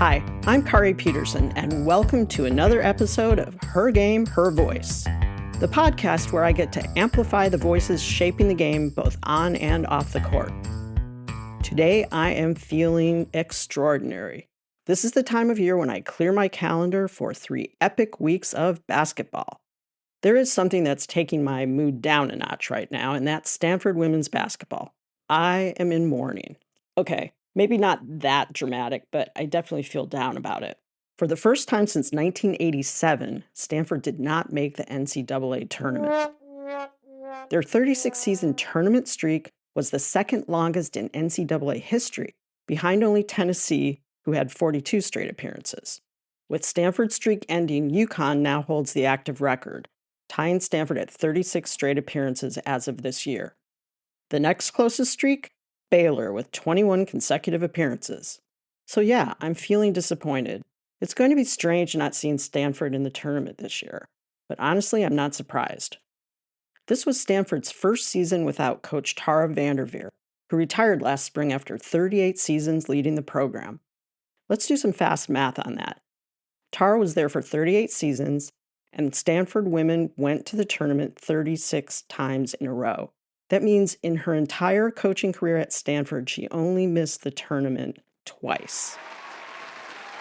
Hi, I'm Kaari Peterson, and welcome to another episode of Her Game, Her Voice, the podcast where I get to amplify the voices shaping the game both on and off the court. Today, I am feeling extraordinary. This is the time of year when I clear my calendar for 3 epic weeks of basketball. There is something that's taking my mood down a notch right now, and that's Stanford women's basketball. I am in mourning. Okay, maybe not that dramatic, but I definitely feel down about it. For the first time since 1987, Stanford did not make the NCAA tournament. Their 36-season tournament streak was the second longest in NCAA history, behind only Tennessee, who had 42 straight appearances. With Stanford's streak ending, UConn now holds the active record, tying Stanford at 36 straight appearances as of this year. The next closest streak? Baylor, with 21 consecutive appearances. So yeah, I'm feeling disappointed. It's going to be strange not seeing Stanford in the tournament this year, but honestly, I'm not surprised. This was Stanford's first season without Coach Tara Vanderveer, who retired last spring after 38 seasons leading the program. Let's do some fast math on that. Tara was there for 38 seasons, and Stanford women went to the tournament 36 times in a row. That means in her entire coaching career at Stanford, she only missed the tournament twice.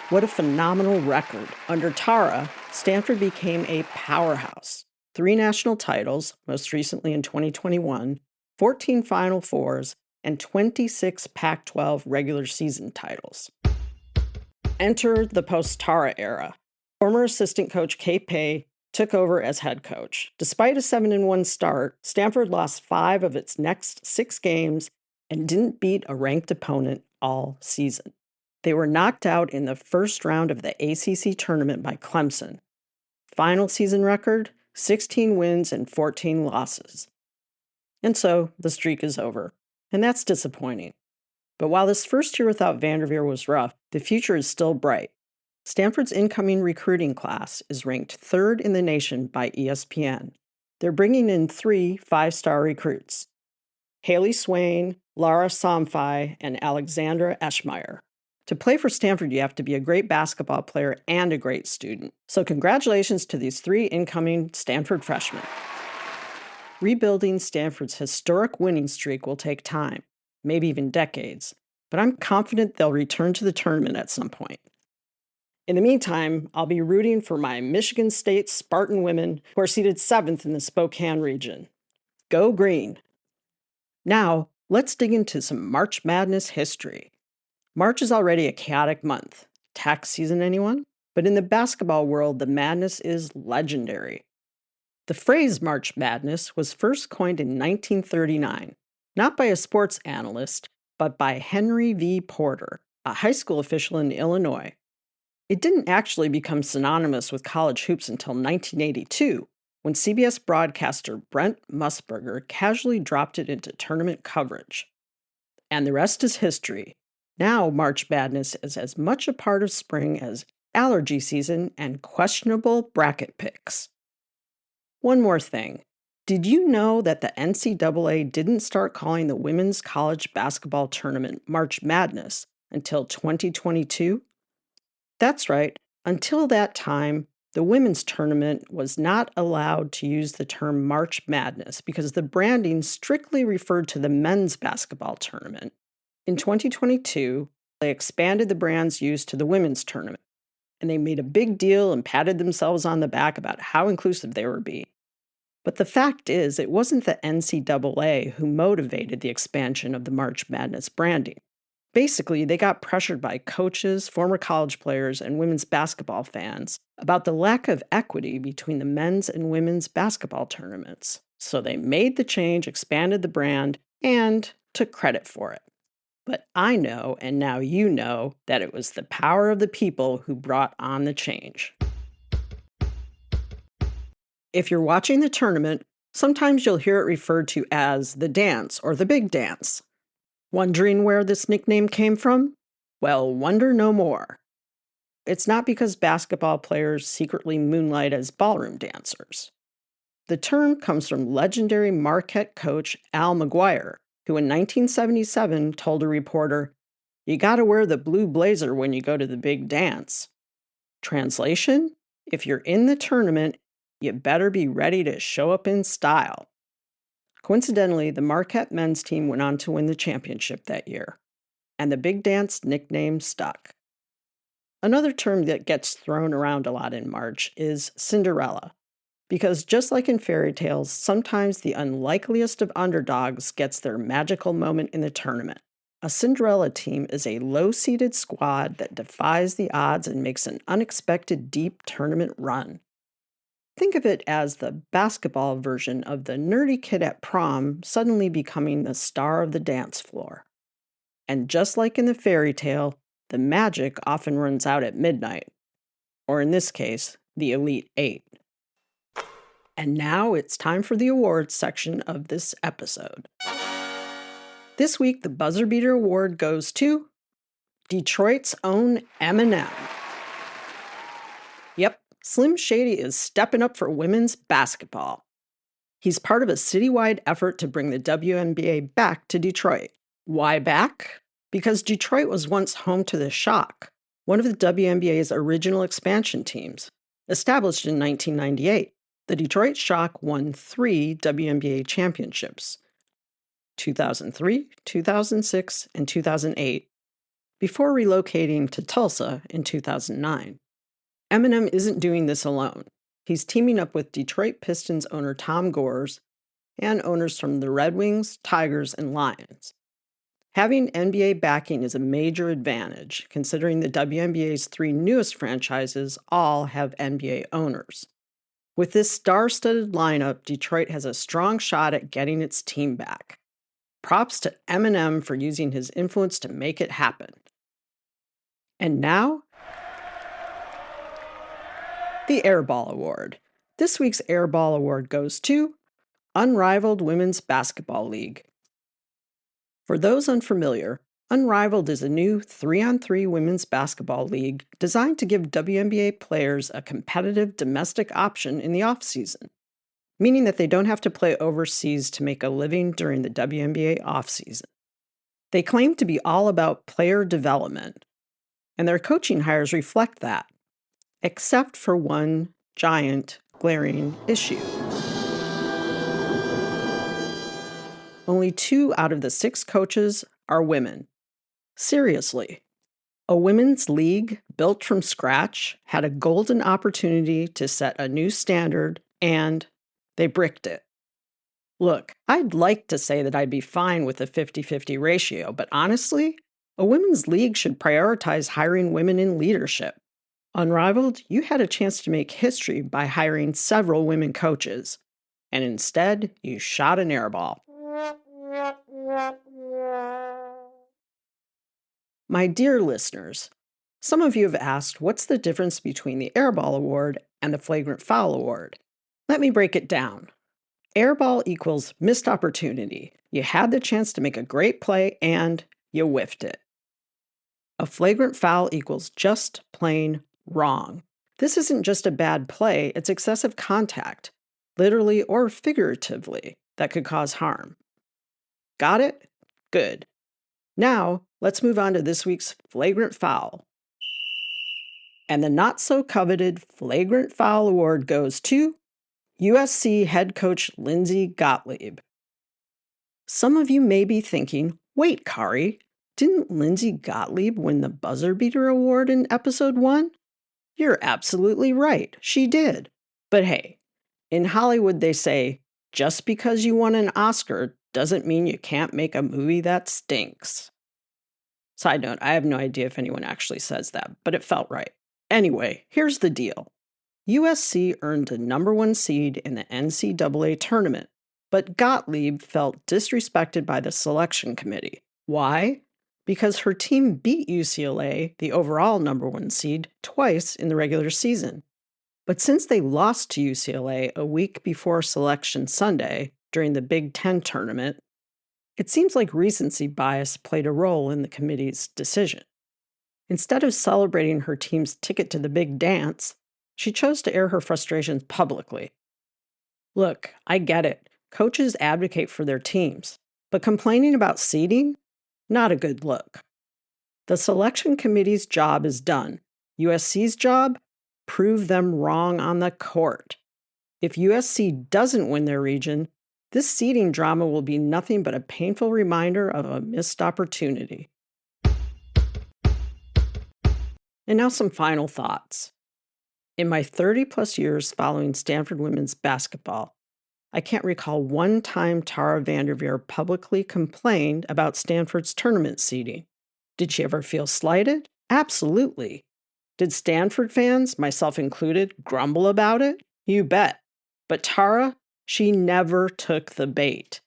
What a phenomenal record. Under Tara, Stanford became a powerhouse. 3 national titles, most recently in 2021, 14 Final Fours, and 26 Pac-12 regular season titles. Enter the post-Tara era. Former assistant coach Kay Pay took over as head coach. Despite a 7-1 start, Stanford lost 5 of its next 6 games and didn't beat a ranked opponent all season. They were knocked out in the first round of the ACC tournament by Clemson. Final season record, 16 wins and 14 losses. And so the streak is over, and that's disappointing. But while this first year without Vanderveer was rough, the future is still bright. Stanford's incoming recruiting class is ranked 3rd in the nation by ESPN. They're bringing in 3 5-star recruits: Haley Swain, Lara Samfai, and Alexandra Eschmeyer. To play for Stanford, you have to be a great basketball player and a great student. So congratulations to these 3 incoming Stanford freshmen. Rebuilding Stanford's historic winning streak will take time, maybe even decades, but I'm confident they'll return to the tournament at some point. In the meantime, I'll be rooting for my Michigan State Spartan women, who are seated 7th in the Spokane region. Go Green! Now, let's dig into some March Madness history. March is already a chaotic month. Tax season, anyone? But in the basketball world, the madness is legendary. The phrase March Madness was first coined in 1939, not by a sports analyst, but by Henry V. Porter, a high school official in Illinois. It didn't actually become synonymous with college hoops until 1982, when CBS broadcaster Brent Musburger casually dropped it into tournament coverage. And the rest is history. Now March Madness is as much a part of spring as allergy season and questionable bracket picks. One more thing. Did you know that the NCAA didn't start calling the women's college basketball tournament March Madness until 2022? That's right. Until that time, the women's tournament was not allowed to use the term March Madness because the branding strictly referred to the men's basketball tournament. In 2022, they expanded the brand's use to the women's tournament, and they made a big deal and patted themselves on the back about how inclusive they were being. But the fact is, it wasn't the NCAA who motivated the expansion of the March Madness branding. Basically, they got pressured by coaches, former college players, and women's basketball fans about the lack of equity between the men's and women's basketball tournaments. So they made the change, expanded the brand, and took credit for it. But I know, and now you know, that it was the power of the people who brought on the change. If you're watching the tournament, sometimes you'll hear it referred to as the dance or the big dance. Wondering where this nickname came from? Well, wonder no more. It's not because basketball players secretly moonlight as ballroom dancers. The term comes from legendary Marquette coach Al McGuire, who in 1977 told a reporter, You gotta wear the blue blazer when you go to the big dance. Translation? If you're in the tournament, you better be ready to show up in style. Coincidentally, the Marquette men's team went on to win the championship that year, and the big dance nickname stuck. Another term that gets thrown around a lot in March is Cinderella, because just like in fairy tales, sometimes the unlikeliest of underdogs gets their magical moment in the tournament. A Cinderella team is a low-seeded squad that defies the odds and makes an unexpected deep tournament run. Think of it as the basketball version of the nerdy kid at prom suddenly becoming the star of the dance floor. And just like in the fairy tale, the magic often runs out at midnight, or in this case, the Elite Eight. And now it's time for the awards section of this episode. This week, the Buzzer Beater Award goes to Detroit's own Eminem. Yep, Slim Shady is stepping up for women's basketball. He's part of a citywide effort to bring the WNBA back to Detroit. Why back? Because Detroit was once home to the Shock, one of the WNBA's original expansion teams. Established in 1998, the Detroit Shock won 3 WNBA championships, 2003, 2006, and 2008, before relocating to Tulsa in 2009. Eminem isn't doing this alone. He's teaming up with Detroit Pistons owner Tom Gores and owners from the Red Wings, Tigers, and Lions. Having NBA backing is a major advantage, considering the WNBA's 3 newest franchises all have NBA owners. With this star-studded lineup, Detroit has a strong shot at getting its team back. Props to Eminem for using his influence to make it happen. And now, the Airball Award. This week's Airball Award goes to Unrivaled Women's Basketball League. For those unfamiliar, Unrivaled is a new 3-on-3 women's basketball league designed to give WNBA players a competitive domestic option in the offseason, meaning that they don't have to play overseas to make a living during the WNBA offseason. They claim to be all about player development, and their coaching hires reflect that, except for one giant, glaring issue. Only 2 out of the 6 coaches are women. Seriously, a women's league built from scratch had a golden opportunity to set a new standard, and they bricked it. Look, I'd like to say that I'd be fine with a 50-50 ratio, but honestly, a women's league should prioritize hiring women in leadership. Unrivaled, you had a chance to make history by hiring several women coaches, and instead, you shot an airball. My dear listeners, some of you have asked what's the difference between the Airball Award and the Flagrant Foul Award. Let me break it down. Airball equals missed opportunity. You had the chance to make a great play and you whiffed it. A flagrant foul equals just plain wrong. This isn't just a bad play, it's excessive contact, literally or figuratively, that could cause harm. Got it? Good. Now, let's move on to this week's Flagrant Foul. And the not-so-coveted Flagrant Foul Award goes to USC head coach Lindsey Gottlieb. Some of you may be thinking, wait, Kaari, didn't Lindsey Gottlieb win the Buzzer Beater Award in episode 1? You're absolutely right, she did. But hey, in Hollywood they say, just because you won an Oscar doesn't mean you can't make a movie that stinks. Side note, I have no idea if anyone actually says that, but it felt right. Anyway, here's the deal. USC earned the number 1 seed in the NCAA tournament, but Gottlieb felt disrespected by the selection committee. Why? Because her team beat UCLA, the overall number 1 seed, twice in the regular season. But since they lost to UCLA a week before Selection Sunday during the Big Ten tournament, it seems like recency bias played a role in the committee's decision. Instead of celebrating her team's ticket to the big dance, she chose to air her frustrations publicly. Look, I get it. Coaches advocate for their teams, but complaining about seeding? Not a good look. The selection committee's job is done. USC's job? Prove them wrong on the court. If USC doesn't win their region, this seeding drama will be nothing but a painful reminder of a missed opportunity. And now some final thoughts. In my 30-plus years following Stanford women's basketball, I can't recall one time Tara Vanderveer publicly complained about Stanford's tournament seeding. Did she ever feel slighted? Absolutely. Did Stanford fans, myself included, grumble about it? You bet. But Tara, she never took the bait.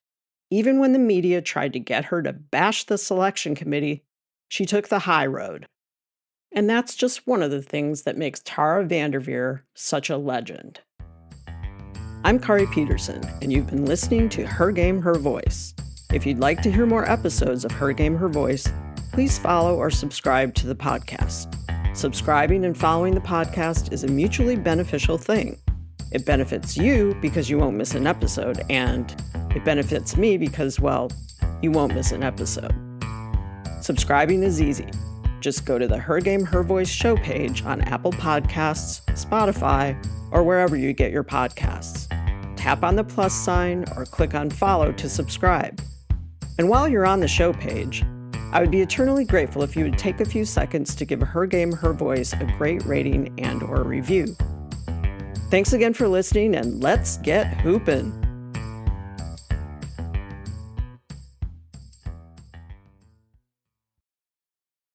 Even when the media tried to get her to bash the selection committee, she took the high road. And that's just one of the things that makes Tara Vanderveer such a legend. I'm Kaari Peterson, and you've been listening to Her Game, Her Voice. If you'd like to hear more episodes of Her Game, Her Voice, please follow or subscribe to the podcast. Subscribing and following the podcast is a mutually beneficial thing. It benefits you because you won't miss an episode, and it benefits me because, well, you won't miss an episode. Subscribing is easy. Just go to the Her Game, Her Voice show page on Apple Podcasts, Spotify, or wherever you get your podcasts. Tap on the plus sign or click on follow to subscribe. And while you're on the show page, I would be eternally grateful if you would take a few seconds to give Her Game, Her Voice a great rating and/or review. Thanks again for listening, and let's get hoopin'.